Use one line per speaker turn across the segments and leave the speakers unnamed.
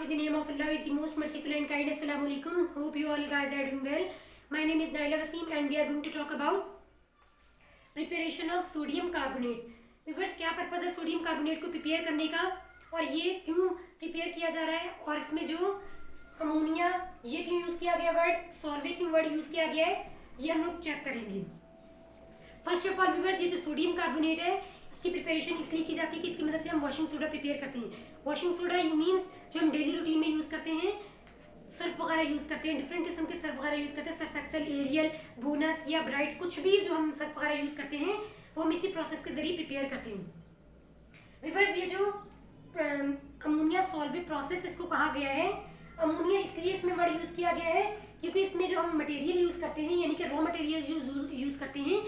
with the name of Allah is the most merciful and kind. Assalamu alaikum. Hope you all guys are doing well. My name is Naila Wasim and we are going to talk about preparation of sodium carbonate. Viewers, क्या purpose है sodium carbonate को prepare करने का और ये क्यों prepare किया जा रहा है और इसमें जो अमोनिया ये क्यों यूज़ किया गया वर्ड, सॉल्वे क्यों वर्ड यूज़ किया गया है, ये हम लोग चेक करेंगे। फर्स्ट ऑफ ऑल व्यूअर्स, ये जो सोडियम कार्बोनेट है इसकी प्रिपरेशन इसलिए की जाती है कि इसकी मदद से हम वॉशिंग सोडा प्रिपेयर करते हैं। वॉशिंग सोडा मीन्स जो हम डेली रूटीन में यूज़ करते हैं, सर्फ वगैरह यूज़ करते हैं, डिफरेंट किस्म के सर्फ वगैरह यूज़ करते हैं, सर्फ एक्सेल, एरियल, बोनस या ब्राइट, कुछ भी जो हम सर्फ वगैरह यूज़ करते हैं वो हम इसी प्रोसेस के जरिए प्रिपेयर करते हैं। व्यूअर्स, ये जो अमोनिया सॉल्वे प्रोसेस इसको कहा गया है, अमोनिया इसलिए इसमें वर्ड यूज़ किया गया है क्योंकि इसमें जो हम मटेरियल यूज़ करते हैं यानी कि रॉ मटेरियल जो यूज़ करते हैं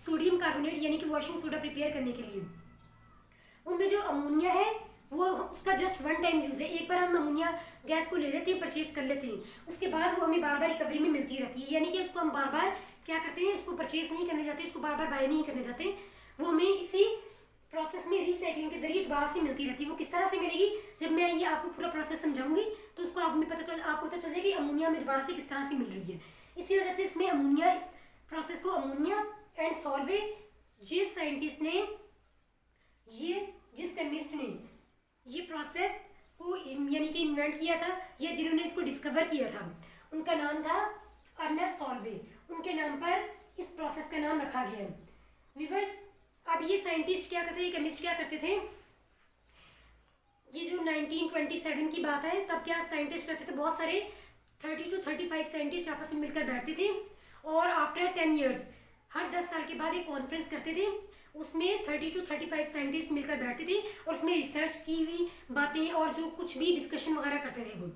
सोडियम कार्बोनेट यानी कि वॉशिंग सोडा प्रिपेयर करने के लिए, उनमें जो अमोनिया है वो उसका जस्ट वन टाइम यूज़ है। एक बार हम अमोनिया गैस को ले लेते हैं, परचेज कर लेते हैं, उसके बाद वो हमें बार बार रिकवरी में मिलती रहती है, यानी कि उसको हम बार बार क्या करते हैं, उसको परचेज नहीं करने जाते, उसको बार बार बाय नहीं करने जाते, वो हमें इसी प्रोसेस में रिसाइकलिंग के जरिए दोबारा से मिलती रहती है। वो किस तरह से मिलेगी, जब मैं ये आपको पूरा प्रोसेस समझाऊंगी तो उसको आपको पता चल जाएगा कि अमोनिया में दोबारा से किस तरह से मिल रही है। इसी वजह से इसमें अमोनिया, इस प्रोसेस को अमोनिया एंड सॉल्वे, जिस साइंटिस्ट ने जिस केमिस्ट ने ये प्रोसेस को यानी कि इन्वेंट किया था या जिन्होंने इसको डिस्कवर किया था, उनका नाम था अर्नेस्ट सॉल्वे। उनके नाम पर इस प्रोसेस का नाम रखा गया है। व्यूअर्स, अब ये साइंटिस्ट क्या करते थे, ये केमिस्ट क्या करते थे, ये जो 1927 की बात है, तब क्या साइंटिस्ट करते थे, बहुत सारे 30 to 35 साइंटिस्ट आपस में मिलकर बैठते थे और आफ्टर 10 ईयर्स, हर 10 साल के बाद एक कॉन्फ्रेंस करते थे। उसमें 30 to 35 साइंटिस्ट मिलकर बैठते थे और उसमें रिसर्च की हुई बातें और जो कुछ भी डिस्कशन वगैरह करते थे, वो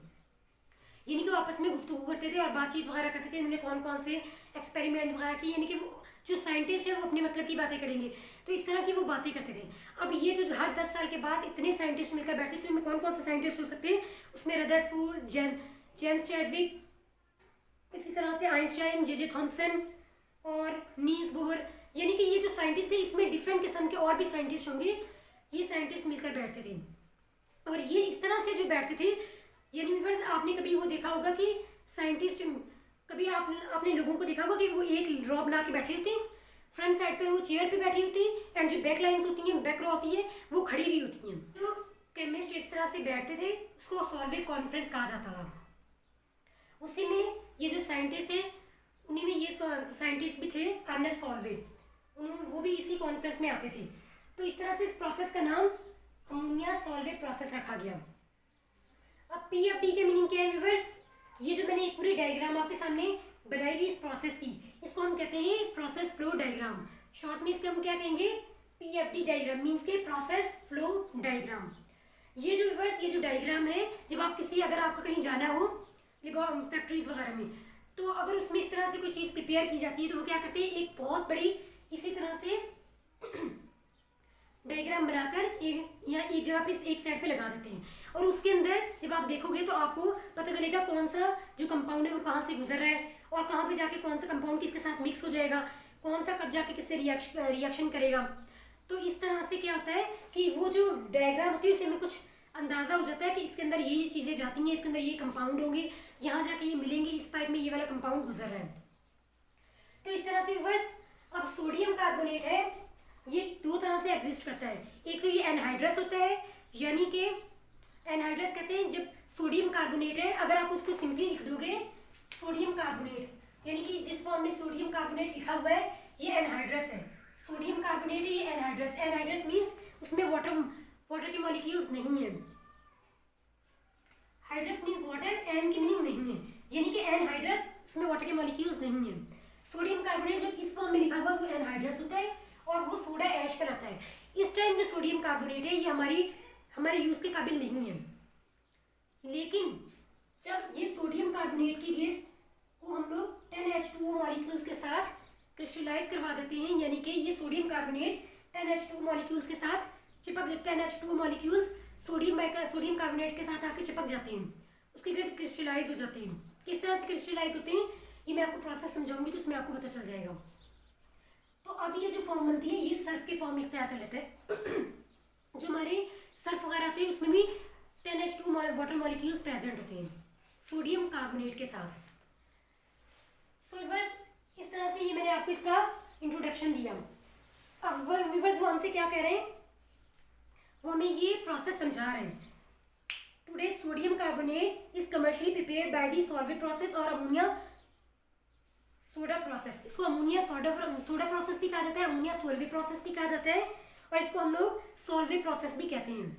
यानी कि वो आपस में गुफ्तगू करते थे और बातचीत वगैरह करते थे। उन्होंने कौन कौन से एक्सपेरिमेंट वगैरह की, यानी कि वो जो साइंटिस्ट है वो अपने मतलब की बातें करेंगे, तो इस तरह की वो बातें करते थे। अब ये जो हर 10 साल के बाद इतने साइंटिस्ट मिलकर बैठते थे, उनमें कौन कौन से साइंटिस्ट हो सकते हैं, उसमें रदरफोर्ड, जेम्स चैडविक, इसी तरह से आइंस्टाइन, जे थॉम्सन और नील्स बोहर, यानी कि ये जो साइंटिस्ट है इसमें डिफरेंट किस्म के और भी साइंटिस्ट होंगे, ये साइंटिस्ट मिलकर बैठते थे। और ये इस तरह से जो बैठते थे, यानी व्यूअर्स, आपने कभी वो देखा होगा कि साइंटिस्ट, कभी आपने लोगों को देखा होगा कि वो एक ड्रॉ बना के बैठे होते हैं, फ्रंट साइड पर वो चेयर पे बैठी होती है एंड जो बैक लाइन्स होती हैं, बैक रो होती है, वो खड़ी भी होती हैं। तो केमिस्ट इस तरह से बैठते थे, उसको सॉल्वे कॉन्फ्रेंस कहा जाता था। उसी में ये जो साइंटिस्ट है, उन्हीं में ये साइंटिस्ट भी थे अर्नेस्ट सॉल्वे, वो भी इसी कॉन्फ्रेंस में आते थे। तो इस तरह से इस प्रोसेस का नाम अमोनिया सॉल्वे प्रोसेस रखा गया। अब पीएफडी के मीनिंग क्या है व्यूअर्स, ये जो मैंने एक पूरी डायग्राम आपके सामने बनाई हुई इस प्रोसेस की, इसको हम कहते हैं प्रोसेस फ्लो डायग्राम। शॉर्ट में इसके हम क्या कहेंगे, पीएफडी डायग्राम, मीन्स के प्रोसेस फ्लो डायग्राम। ये जो व्यूअर्स, ये जो डायग्राम है, जब आप अगर आपको कहीं जाना हो फैक्ट्रीज वगैरह में, तो अगर उसमें इस तरह से कोई चीज़ प्रिपेयर की जाती है तो वो क्या करते हैं, एक बहुत बड़ी इसी तरह से डायग्राम बनाकर एक जगह पे एक साइड पे लगा देते हैं और उसके अंदर जब आप देखोगे तो आपको पता चलेगा कौन सा जो कंपाउंड है वो कहाँ से गुजर रहा है और कहाँ पे जाके कौन सा कंपाउंड किसके साथ मिक्स हो जाएगा, कौन सा कब जाके किससे रिएक्शन करेगा। तो इस तरह से क्या होता है कि वो जो डायग्राम होती है उससे हमें कुछ अंदाज़ा हो जाता है कि इसके अंदर ये चीज़ें जाती हैं, इसके अंदर ये कंपाउंड होंगे, यहाँ जाके ये मिलेंगे, इस पाइप में ये वाला कंपाउंड गुजर रहा है। तो इस तरह से व्यूअर्स, अब सोडियम कार्बोनेट है, ये दो तरह से एग्जिस्ट करता है। एक तो ये एनहाइड्रस होता है, यानी कि एनहाइड्रस कहते हैं जब सोडियम कार्बोनेट है, अगर आप उसको सिंपली लिख दोगे सोडियम कार्बोनेट, यानी कि जिस फॉर्म में सोडियम कार्बोनेट लिखा हुआ है ये एनहाइड्रस है, सोडियम कार्बोनेट है, ये एनहाइड्रस। एनहाइड्रस मीन्स उसमें वाटर के मॉलिक्यूल्स नहीं है, हाइड्रस मीन्स वाटर, एन की मीनिंग नहीं है, यानी कि एनहाइड्रस, उसमें वाटर के मॉलिक्यूल्स नहीं है। सोडियम कार्बोनेट जब इस फॉर्म में लिखा हुआ वो एनहाइड्रस होता है और वो सोडा ऐश कहलाता है। इस टाइम जो सोडियम कार्बोनेट है ये हमारे यूज़ के काबिल नहीं है, लेकिन जब ये सोडियम कार्बोनेट की गेट को हम लोग 10H2O मॉलिक्यूल्स के साथ क्रिस्टलाइज करवा देते हैं, यानी कि ये सोडियम कार्बोनेट 10H2O मॉलिक्यूल्स के साथ चिपक, 10H2O मॉलिक्यूल्स सोडियम कार्बोनेट के साथ आके चिपक जाते हैं, उसके गेट क्रिस्टलाइज हो जाते हैं। किस तरह से क्रिस्टलाइज होते हैं ये मैं आपको प्रोसेस समझाऊंगी तो उसमें आपको पता चल जाएगा। तो अब ये जो फॉर्म बनती है ये सर्फ के फॉर्म इख्तियार कर लेते हैं। जो हमारे सर्फ वगैरह आते हैं उसमें भी 10H2 वाटर मॉलिक्यूल्स प्रेजेंट होते हैं सोडियम कार्बोनेट के साथ। सो व्यूअर्स, इस तरह से ये मैंने आपको इसका इंट्रोडक्शन दिया। अब व्यूअर्स वो हमसे क्या कह रहे हैं, वो हमें ये प्रोसेस समझा रहे हैं। Today sodium carbonate is commercially prepared by the solvate process और अमोनिया सोडा प्रोसेस। इसको अमोनिया सोडा प्रोसेस भी कहा जाता है, अमोनिया सोल्वे प्रोसेस भी कहा जाता है, और इसको हम लोग सॉल्वे प्रोसेस भी कहते हैं।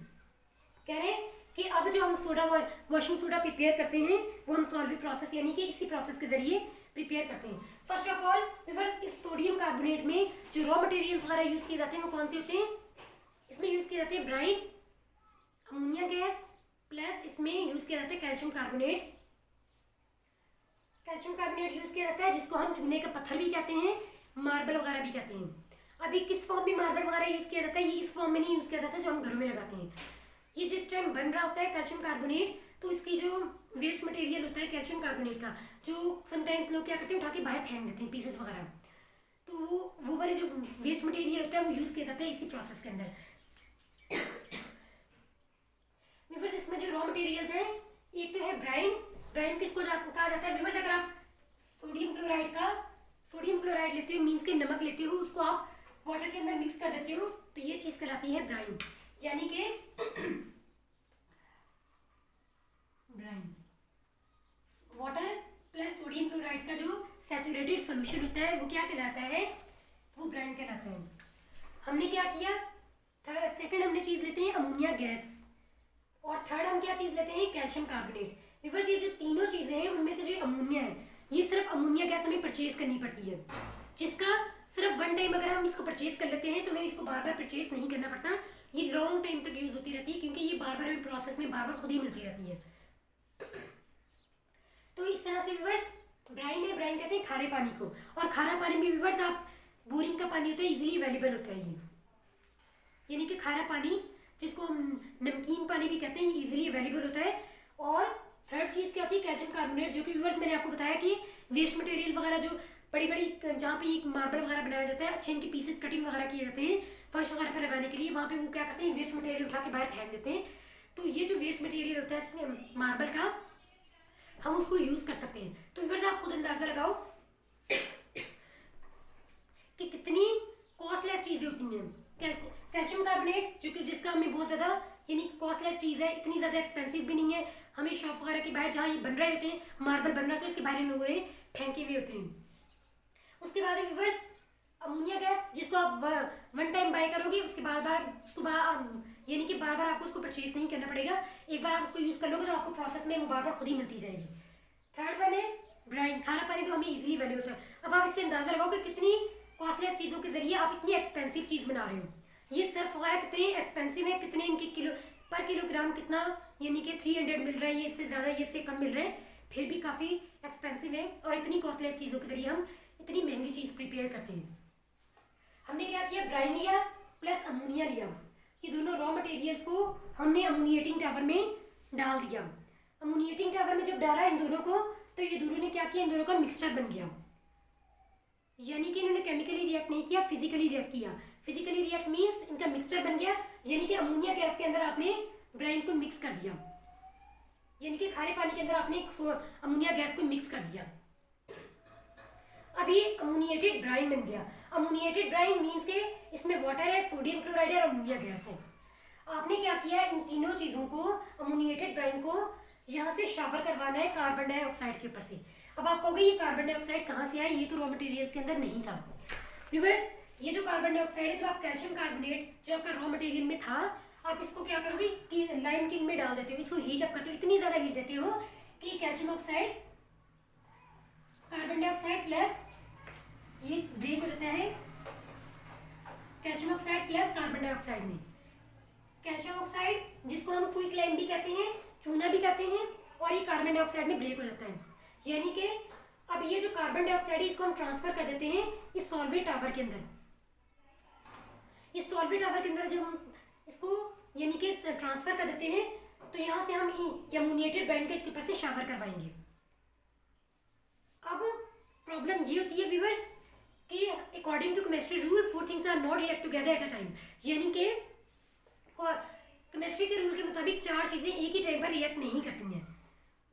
कह रहे हैं कि अब जो हम सोडा वॉशिंग सोडा प्रिपेयर करते हैं वो हम सॉल्वे प्रोसेस यानी कि इसी प्रोसेस के जरिए प्रिपेयर करते हैं। फर्स्ट ऑफ ऑल व्यूअर्स, इस सोडियम कार्बोनेट में जो रॉ मटेरियल्स वगैरह यूज किए जाते हैं वो कौन से होते हैं, इसमें यूज किए जाते हैं ब्राइन, अमोनिया गैस, प्लस इसमें यूज किया जाता है calcium carbonate. Calcium carbonate use किया जाता है जिसको हम चूने का पत्थर भी कहते हैं, मार्बल वगैरह भी कहते हैं। अभी किस फॉर्म में मार्बल वगैरह यूज किया जाता है, ये इस फॉर्म में नहीं यूज किया जाता जो हम घरों में लगाते हैं। ये जिस टाइम बन रहा होता है कैल्शियम कार्बोनेट, तो इसकी जो वेस्ट मटेरियल होता है कैल्शियम कार्बोनेट का, जो समटाइम्स लोग क्या करते हैं उठा के बाहर फेंक देते हैं पीसेस वगैरह, तो वो वाले जो वेस्ट मटेरियल होता है वो यूज किया जाता है इसी प्रोसेस के अंदर। व्यूअर्स, इसमें जो रॉ मटेरियल्स हैं, एक तो है ब्राइन। ब्राइन किसको कहा जाता है व्यूअर्स, अगर आप सोडियम क्लोराइड लेते हो, मीन्स के नमक लेते हो, उसको आप वाटर के अंदर मिक्स कर देते हो, तो ये चीज कहलाती है ब्राइन, यानी कि brine water plus sodium chloride का जो सैचुरेटेड सोल्यूशन होता है वो क्या कहलाता है, वो ब्राइन कहलाता है। हमने क्या किया, सेकंड हमने चीज लेते हैं अमोनिया गैस, और थर्ड हम क्या चीज लेते हैं कैल्शियम कार्बोनेट। व्यूअर्स, ये जो तीनों चीजें हैं उनमें से जो अमोनिया है, ये सिर्फ अमोनिया गैस हमें परचेज करनी पड़ती है, जिसका सिर्फ वन टाइम अगर हम इसको परचेज कर लेते हैं तो हमें इसको बार बार परचेज नहीं करना पड़ता, ये लॉन्ग टाइम तक यूज होती रहती है, क्योंकि ये बार बार हमें प्रोसेस में बार बार खुद ही मिलती रहती है। तो इस तरह से व्यूअर्स ब्राइन है, ब्राइन कहते हैं खारे पानी को, और खारा पानी में व्यूअर्स आप बोरिंग का पानी होता है, इजीली अवेलेबल होता है ये, यानी कि खारा पानी जिसको हम नमकीन पानी भी कहते हैं, ये इजीली अवेलेबल होता है। और थर्ड चीज़ क्या होती है कैल्शियम कार्बोनेट, जो कि व्यूअर्स मैंने आपको बताया कि वेस्ट मटेरियल वगैरह जो बड़ी जहाँ पे एक मार्बल वगैरह बनाया जाता है, अच्छे इनके पीसेस कटिंग वगैरह किए जाते हैं फर्श वगैरह पर लगाने के लिए, वहाँ पे वो क्या करते हैं वेस्ट मटेरियल उठा के बाहर फेंक देते हैं। तो ये जो वेस्ट मटेरियल होता है मार्बल का, हम उसको यूज कर सकते हैं। तो व्यूअर्स आप खुद अंदाजा लगाओ कि कितनी कॉस्टलेस चीजें होती हैं। कैल्शियम कार्बोनेट जो कि जिसका हमें बहुत ज़्यादा यानी कॉस्टलेस चीज़ है, इतनी ज़्यादा एक्सपेंसिव भी नहीं है, हमें शॉप वगैरह के बाहर जहाँ ये बन रहे होते हैं, मार्बल बन रहा है तो इसके बाहर इन लोगों ने फेंके हुए होते हैं। उसके बाद व्यूअर्स अमोनिया गैस, जिसको आप वन टाइम बाय करोगे, उसके बाद यानी कि बार बार आपको उसको परचेज नहीं करना पड़ेगा, एक बार आप उसको यूज़ कर लोगे तो आपको प्रोसेस में वो बार बार खुद ही मिलती जाएगी। थर्ड वन है ब्राइन, खारा पानी तो हमें इजीली अवेलेबल होता है। अब आप इससे अंदाजा लगाओ कि कितनी कॉस्टलेस चीज़ों के जरिए आप इतनी एक्सपेंसिव चीज़ बना रहे हो। ये सर्फ वगैरह कितने एक्सपेंसिव है, कितने इनके किलो पर किलोग्राम कितना यानी कि 300 मिल रहा है, ये इससे ज़्यादा ये इससे कम मिल रहा है, फिर भी काफ़ी एक्सपेंसिव है, और इतनी कॉस्टलेस चीज़ों के जरिए हम इतनी महंगी चीज़ प्रिपेयर करते हैं। हमने क्या किया, ब्राइन लिया प्लस अमोनिया लिया, ये दोनों रॉ मटेरियल्स को हमने अमोनिएटिंग टावर में डाल दिया। अमोनिएटिंग टावर में जब डाला इन दोनों को, तो ये दोनों ने क्या किया, इन दोनों का मिक्सचर बन गया, यानी कि इन्होंने केमिकली रिएक्ट नहीं किया, फिजिकली रिएक्ट किया। फिजिकली रिएक्ट मीन्स इनका मिक्सचर बन गया, यानी कि अमोनिया गैस के अंदर आपने ब्राइन को मिक्स कर दिया, यानी कि खारे पानी के अंदर आपने अमोनिया गैस को मिक्स कर दिया। अब ये अमोनिएटेड ब्राइन बन गया। अमोनिएटेड ब्राइन मीन्स के इसमें वाटर है, सोडियम क्लोराइड है और अमोनिया गैस है। आपने क्या किया, इन तीनों चीज़ों को, अमोनिएटेड ब्राइन को यहाँ से शावर करवाना है कार्बन डाइऑक्साइड के ऊपर से। अब आप कहोगे ये कार्बन डाइऑक्साइड कहाँ से आया, ये तो रॉ मटेरियल्स के अंदर नहीं था। व्यूअर्स, ये जो कार्बन डाइऑक्साइड है, जो आप कैल्शियम कार्बोनेट जो आपका रॉ मटेरियल में था, आप इसको क्या करोगे कि लाइम किल में डाल देते हो, इसको हीट अप करते हो, इतनी ज़्यादा हीट देते हो कि calcium oxide carbon dioxide plus ये ब्रेक हो जाता है calcium oxide plus carbon dioxide में। कैल्शियम ऑक्साइड जिसको हम क्विक लाइम भी कहते हैं, चूना भी कहते हैं, और ये कार्बन डाइऑक्साइड में ब्रेक हो जाता है, यानी कि अब ये जो कार्बन डाइऑक्साइड है इसको हम ट्रांसफर कर देते हैं इस सॉल्वेट टावर के अंदर। इस सॉल्वेट टावर के अंदर जब हम इसको यानी कि ट्रांसफर कर देते हैं, तो यहाँ से हम अमोनिएटेड ब्राइन का इसके ऊपर से शावर करवाएंगे। अब प्रॉब्लम ये होती है व्यूअर्स कि according to chemistry rule 4 things are not react together at a time, यानी कि केमिस्ट्री केमिस्ट्री के रूल के मुताबिक 4 चीज़ें एक ही टाइम पर रिएक्ट नहीं करती हैं।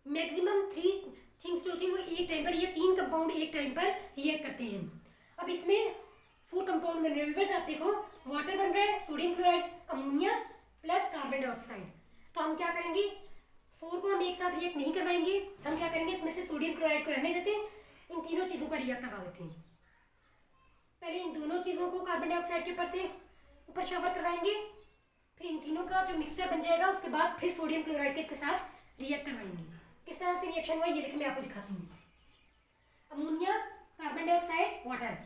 मैक्सिमम 3 थिंग्स जो होती हैं वो एक टाइम पर, या 3 कंपाउंड एक टाइम पर रिएक्ट करते हैं। अब इसमें 4 कंपाउंड बन रहे हैं। व्यूअर्स आप देखो, वाटर बन रहा है, sodium chloride, ammonia plus carbon dioxide. तो हम क्या करेंगे, 4 को हम एक साथ रिएक्ट नहीं करवाएंगे। हम क्या करेंगे, इसमें से सोडियम क्लोराइड को रहने देते हैं, इन तीनों चीज़ों का रिएक्ट करवा देते हैं। पहले इन दोनों चीज़ों को कार्बन डाइऑक्साइड के ऊपर शावर करवाएंगे, फिर इन तीनों का जो मिक्सचर बन जाएगा उसके बाद फिर सोडियम क्लोराइड के इसके साथ रिएक्ट करवाएंगे। किस तरह से रिएक्शन हुआ ये देखिए, मैं आपको दिखाती हूँ। अमोनिया, कार्बन डाइऑक्साइड, वाटर,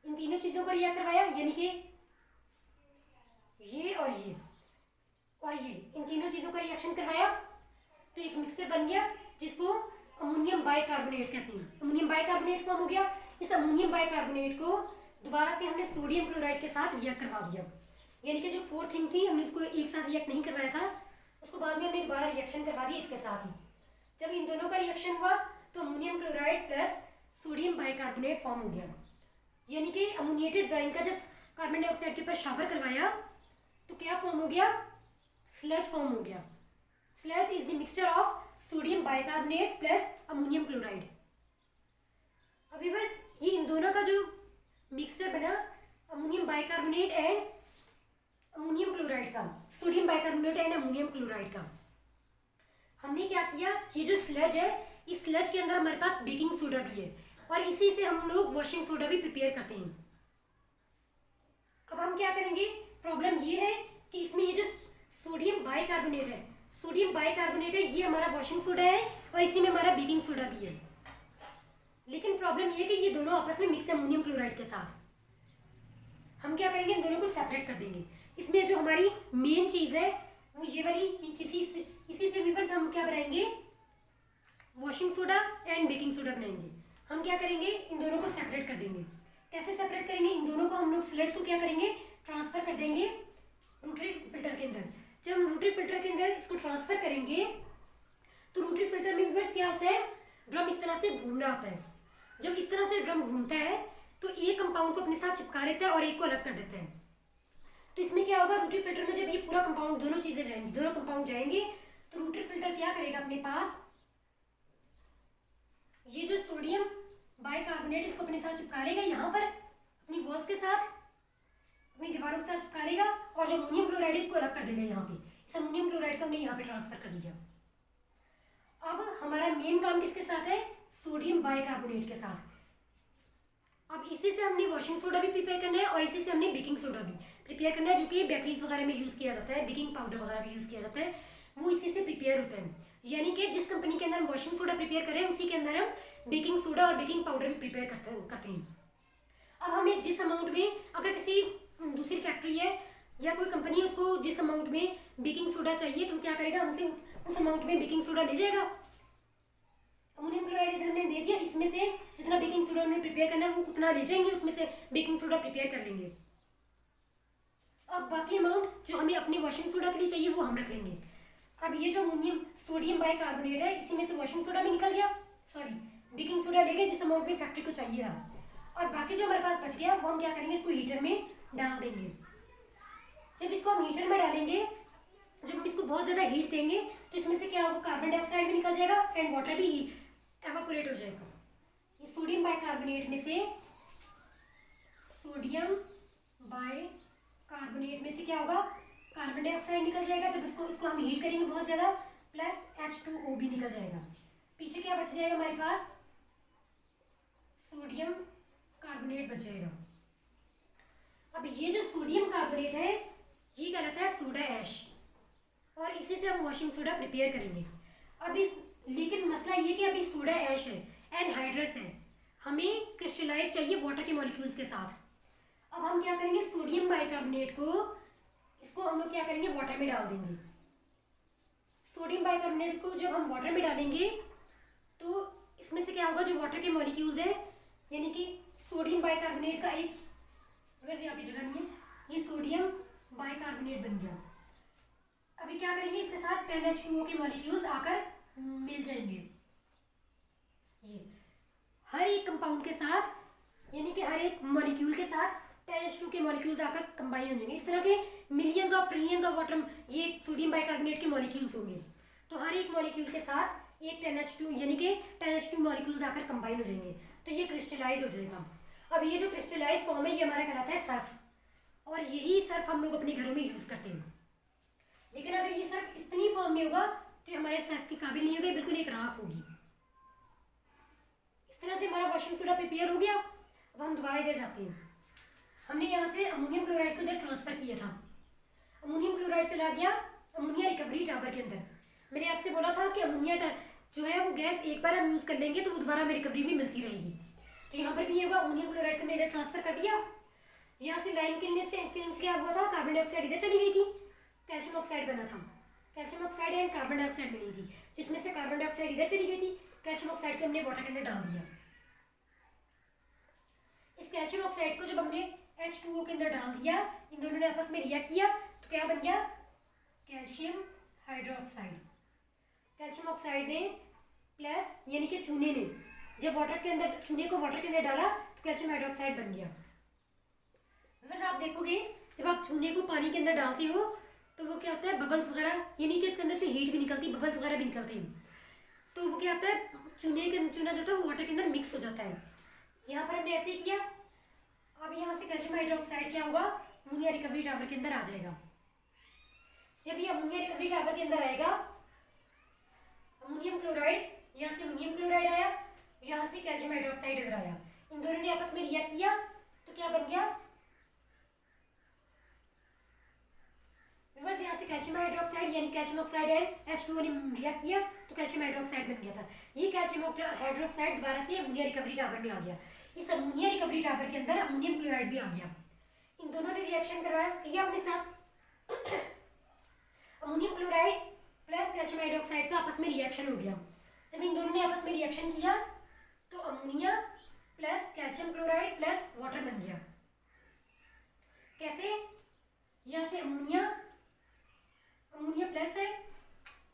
इन तीनों चीज़ों को रिएक्ट करवाया, यानी कि ये और ये और ये, इन तीनों चीज़ों का रिएक्शन करवाया तो एक मिक्सचर बन गया जिसको अमोनियम बाइकार्बोनेट कहते हैं। अमोनियम बाइकार्बोनेट फॉर्म हो गया। इस अमोनियम बाइकार्बोनेट को दोबारा से हमने सोडियम क्लोराइड के साथ रिएक्ट करवा दिया, यानी कि जो 4 थिंग थी हमने इसको एक साथ रिएक्ट नहीं करवाया था, उसको बाद में हमने दोबारा रिएक्शन करवा दिया इसके साथ ही। जब इन दोनों का रिएक्शन हुआ तो ammonium chloride plus sodium bicarbonate form हो गया, यानी कि अमोनिएटेड ब्राइन का जब कार्बन डाइऑक्साइड के ऊपर शावर करवाया तो क्या फॉर्म हो गया, स्लज फॉर्म हो गया। Sludge is the mixture of sodium bicarbonate plus ammonium chloride. अब व्यूअर्स, ये इन दोनों का जो मिक्सचर बना ammonium bicarbonate and ammonium chloride का, sodium bicarbonate and ammonium chloride का, हमने क्या किया, ये जो स्लज है इस स्लज के अंदर हमारे पास बेकिंग सोडा भी है और इसी से हम लोग वॉशिंग सोडा भी प्रिपेयर करते हैं। अब हम क्या करेंगे, प्रॉब्लम ये है कि इसमें ये जो सोडियम बाइकार्बोनेट है, सोडियम बाइकार्बोनेट है, ये हमारा वॉशिंग सोडा है और इसी में हमारा बेकिंग सोडा भी है। लेकिन प्रॉब्लम ये है कि ये दोनों आपस में मिक्स है अमोनियम क्लोराइड के साथ। हम क्या करेंगे, इन दोनों को सेपरेट कर देंगे। इसमें जो हमारी मेन चीज़ है वो ये वाली, इसी से व्यूअर्स हम क्या बनाएंगे, washing soda and baking soda बनाएंगे। हम क्या करेंगे, इन दोनों को सेपरेट कर देंगे। कैसे सेपरेट करेंगे, इन दोनों को हम लोग स्लज को क्या करेंगे, ट्रांसफर कर देंगे रोटरी फिल्टर के अंदर। जब हम रोटरी फिल्टर के अंदर इसको ट्रांसफर करेंगे तो रोटरी फिल्टर में व्यूअर्स क्या होता है, ड्रम इस तरह से घूम रहा होता है। जब इस तरह से ड्रम घूमता है तो एक कंपाउंड को अपने साथ चिपका लेता है और एक को अलग कर देता है। तो इसमें क्या होगा, रोटरी फिल्टर में जब ये पूरा कंपाउंड, दोनों चीजें जाएंगी, दोनों कंपाउंड जाएंगे तो रोटरी फिल्टर क्या करेगा, अपने पास ये जो सोडियम बाइकार्बोनेट इसको अपने साथ चिपका लेगा, यहाँ पर अपनी वॉल्स के साथ, अपनी दीवारों के साथ चिपका लेगा और जो अमोनियम क्लोराइड इसको अलग कर देगा। यहाँ पे इस अमोनियम क्लोराइड को हमने यहाँ पे ट्रांसफर कर दिया। अब हमारा मेन काम किसके साथ है, सोडियम बाइकार्बोनेट के साथ। अब इसी से हमने वॉशिंग सोडा भी प्रिपेयर करना है और इसी से हमने बेकिंग सोडा भी प्रिपेयर करना है, जो कि बेकरीज वगैरह में यूज़ किया जाता है, बेकिंग पाउडर वगैरह भी यूज़ किया जाता है, वो इसी से प्रिपेयर होता है। यानी कि जिस कंपनी के अंदर हम वॉशिंग सोडा प्रिपेयर कर रहे हैं उसी के अंदर हम बेकिंग सोडा और बेकिंग पाउडर भी प्रिपेयर करते हैं। अब हमें जिस अमाउंट में, अगर किसी दूसरी फैक्ट्री है या कोई कंपनी है, उसको जिस अमाउंट में बेकिंग सोडा चाहिए तो क्या करेगा, हमसे उस अमाउंट में बेकिंग सोडा ले जाएगा। अमोनियम क्लोराइड इधर हमने दे दिया, इसमें से जितना बेकिंग सोडा उन्हें प्रिपेयर करना है वो उतना ले जाएंगे, उसमें से बेकिंग सोडा प्रिपेयर कर लेंगे। अब बाकी अमाउंट जो हमें अपनी वॉशिंग सोडा के लिए चाहिए वो हम रख लेंगे। अब ये जो अमोनियम सोडियम बाइकार्बोनेट है, इसी में से वॉशिंग सोडा भी निकल गया, सॉरी बेकिंग सोडा ले गए जिस अमाउंट में फैक्ट्री को चाहिए था। और बाकी जो हमारे पास बच गया वो हम क्या करेंगे, इसको हीटर में डाल देंगे। जब इसको हम हीटर में डालेंगे, जब हम इसको बहुत ज़्यादा हीट देंगे तो इसमें से क्या होगा, कार्बन डाइऑक्साइड भी निकल जाएगा एंड वाटर भी एवापोरेट हो जाएगा। ये सोडियम बाइकार्बोनेट में से, सोडियम बाइकार्बोनेट में से क्या होगा, कार्बन डाइऑक्साइड निकल जाएगा। जब इसको हम हीट करेंगे बहुत ज़्यादा, प्लस H2O भी निकल जाएगा। पीछे क्या बच जाएगा हमारे पास, सोडियम कार्बोनेट बच जाएगा। अब ये जो सोडियम कार्बोनेट है ये कहलाता है सोडा ऐश और इसी से हम वॉशिंग सोडा प्रिपेयर करेंगे। अब लेकिन मसला ये कि अभी सोडा ऐश है, एनहाइड्रस है, हमें क्रिस्टलाइज चाहिए वाटर के मॉलिक्यूल्स के साथ। अब हम क्या करेंगे, सोडियम बाइकार्बोनेट को, इसको हम लोग क्या करेंगे, वाटर में डाल देंगे। सोडियम बाइकार्बोनेट को जब हम वाटर में डालेंगे तो इसमें से क्या होगा, जो वाटर के मॉलिक्यूल्स है, यानी कि सोडियम बाइकार्बोनेट का एक, वैसे यहाँ पे जगह नहीं है, ये सोडियम बाइकार्बोनेट बन गया। अभी क्या करेंगे, इसके साथ 10H2O के मॉलिक्यूल्स आकर मिल जाएंगे। ये हर एक कंपाउंड के साथ, यानी कि हर एक मॉलिक्यूल के साथ 10H2 के मॉलिक्यूल्स आकर कंबाइन हो जाएंगे। इस तरह के millions of trillions of water, ये सोडियम बाइकार्बोनेट के मॉलिक्यूल्स होंगे। तो हर एक मॉलिक्यूल के साथ एक 10H2 यानी कि 10H2 मॉलिक्यूल्स आकर कंबाइन हो जाएंगे, तो ये क्रिस्टलाइज हो जाएगा। अब ये जो क्रिस्टलाइज फॉर्म है ये हमारा कहलाता है सर्फ, और यही सर्फ हम लोग अपने घरों में यूज़ करते हैं। लेकिन अगर ये सर्फ इतनी फॉर्म में होगा तो हमारे सर्फ के काबिल नहीं होगा, बिल्कुल एक राख होगी। इस तरह से हमारा वॉशिंग सोडा प्रिपेयर हो गया। अब हम दोबारा इधर जाते हैं। हमने यहाँ से अमोनियम क्लोराइड को इधर ट्रांसफर किया था, अमोनियम क्लोराइड चला गया अमोनिया रिकवरी टावर के अंदर। मैंने आपसे बोला था कि अमोनिया जो है वो गैस एक बार हम यूज़ कर लेंगे तो वो दोबारा हमें रिकवरी में मिलती रहेगी। तो यहाँ पर भी ये होगा, अमोनियम क्लोराइड को हमने इधर ट्रांसफर कर दिया। यहाँ से लाइन किलने से क्या हुआ था, कार्बन डाइऑक्साइड इधर चली गई थी, कैल्शियम ऑक्साइड बना था, calcium oxide and carbon dioxide बनी थी, जिसमें से कार्बन डाइऑक्साइड इधर चली गई थी, कैल्शियम ऑक्साइड को हमने वाटर के अंदर डाल दिया। इस कैल्शियम ऑक्साइड को जब हमने H2O के अंदर डाल दिया, इन दोनों ने आपस में रिएक्ट किया तो क्या बन गया, कैल्शियम हाइड्रोक्साइड। कैल्शियम ऑक्साइड ने प्लस यानी कि चूने ने जब वाटर के अंदर, चूने को वाटर के अंदर डाला तो कैल्शियम हाइड्रोक्साइड बन गया। फिर आप देखोगे जब आप चूने को पानी के अंदर डालते हो तो वो क्या होता है, बबल्स वगैरह, यानी कि इसके अंदर से हीट भी निकलती है, बबल्स वगैरह भी निकलते हैं। तो वो क्या होता है, चूना जो था वो वाटर के अंदर मिक्स हो जाता है। यहाँ पर हमने ऐसे ही किया। अब यहाँ से कैल्शियम हाइड्रोक्साइड क्या होगा, अमोनिया रिकवरी टावर के अंदर आ जाएगा। जब ये अमोनिया रिकवरी टावर के अंदर आएगा, अमोनियम क्लोराइड, यहाँ से अमोनियम क्लोराइड आया, यहाँ से कैल्शियम हाइड्रोक्साइड इधर आया, इन दोनों ने आपस में रिएक्ट किया तो क्या बन गया, रिवर्स। यहाँ से कैल्शियम हाइड्रोक्साइड यानी कैल्शियम ऑक्साइड एंड H2O ने रिएक्ट किया तो कैल्शियम हाइड्रोक्साइड बन गया था। ये कैल्शियम हाइड्रोक्साइड दोबारा से अमोनिया रिकवरी टावर में आ गया। इस अमोनिया रिकवरी टावर के अंदर अमोनियम क्लोराइड भी आ गया। इन दोनों ने रिएक्शन करवाया, किया अपने साथ ammonium chloride plus calcium hydroxide का आपस में रिएक्शन हो गया। जब इन दोनों ने आपस में रिएक्शन किया तो ammonia plus calcium chloride plus water बन गया। कैसे, यहाँ से अमोनिया प्लस है,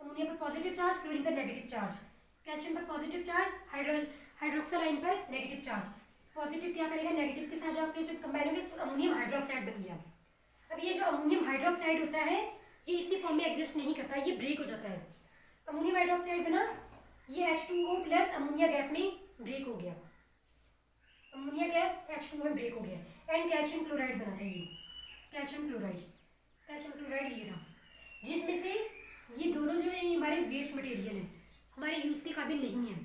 अमोनिया पर पॉजिटिव चार्ज, क्लोरीन पर नेगेटिव चार्ज, कैल्शियम पर पॉजिटिव चार्ज, हाइड्रोक्सल आयन पर नेगेटिव चार्ज। पॉजिटिव क्या करेगा, नेगेटिव के साथ जाकर जो कंबाइन होंगे अमोनियम हाइड्रोक्साइड बन गया। अब ये जो अमोनियम हाइड्रोक्साइड होता है ये इसी फॉर्म में एग्जिस्ट नहीं करता, ये ब्रेक हो जाता है। अमोनियम हाइड्रोक्साइड बना, ये H2O प्लस अमोनिया गैस में ब्रेक हो गया, अमोनिया गैस H2O में ब्रेक हो गया एंड कैल्शियम क्लोराइड बना था। ये कैल्शियम क्लोराइड ये रहा, जिसमें से ये दोनों जो है ये हमारे वेस्ट मटेरियल है, हमारे यूज़ के काबिल नहीं है।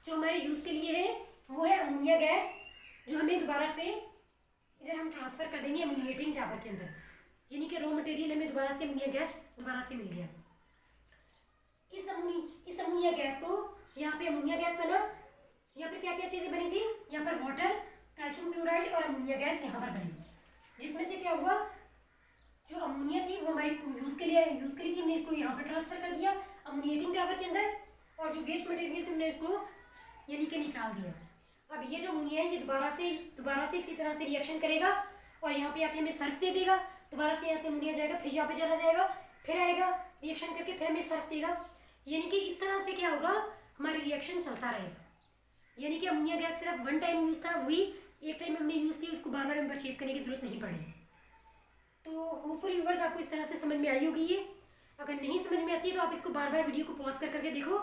जो हमारे यूज़ के लिए है वो है अमोनिया गैस, जो हमें दोबारा से इधर हम ट्रांसफ़र कर देंगे अमोनिएटिंग टावर के अंदर, यानी कि रॉ मटेरियल हमें दोबारा से अमोनिया गैस दोबारा से मिल गया। इस अमोनिया गैस को यहाँ पे अमोनिया गैस बना, यहाँ पे क्या क्या चीज़ें बनी थी, यहाँ पर वाटर, कैल्शियम क्लोराइड और अमोनिया गैस यहाँ पर बनी, जिसमें से क्या हुआ, जो अमोनिया थी वो हमारी यूज़ के लिए थी, हमने इसको यहाँ पर ट्रांसफ़र कर दिया अमोनिएटिंग टावर के अंदर, और जो वेस्ट मटेरियल हमने इसको यानी कि निकाल दिया। अब ये जो अमोनिया है ये दोबारा से इसी तरह से रिएक्शन करेगा और यहाँ पे आके हमें सर्फ दे देगा, दोबारा से यहाँ से अमोनिया जाएगा, फिर यहाँ पे चला जाएगा, फिर आएगा रिएक्शन करके फिर हमें सर्फ देगा। यानी कि इस तरह से क्या होगा, हमारा रिएक्शन चलता रहेगा। यानी कि अमोनिया गैस सिर्फ वन टाइम यूज़ था, वही एक टाइम हमने यूज़ की, उसको बार बार हमें परचेज़ करने की ज़रूरत नहीं पड़ी। तो होपफुली व्यूअर्स आपको इस तरह से समझ में आई होगी ये। अगर नहीं समझ में आती है तो आप इसको बार बार वीडियो को पॉज करके देखो,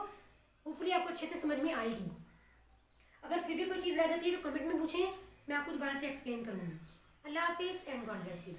होपफुली आपको अच्छे से समझ में आएगी। अगर फिर भी कोई चीज़ रह जाती है तो कमेंट में पूछें, मैं आपको दोबारा से एक्सप्लेन करूँगी। अल्लाह हाफिज़ एंड गॉड ब्लेस यू।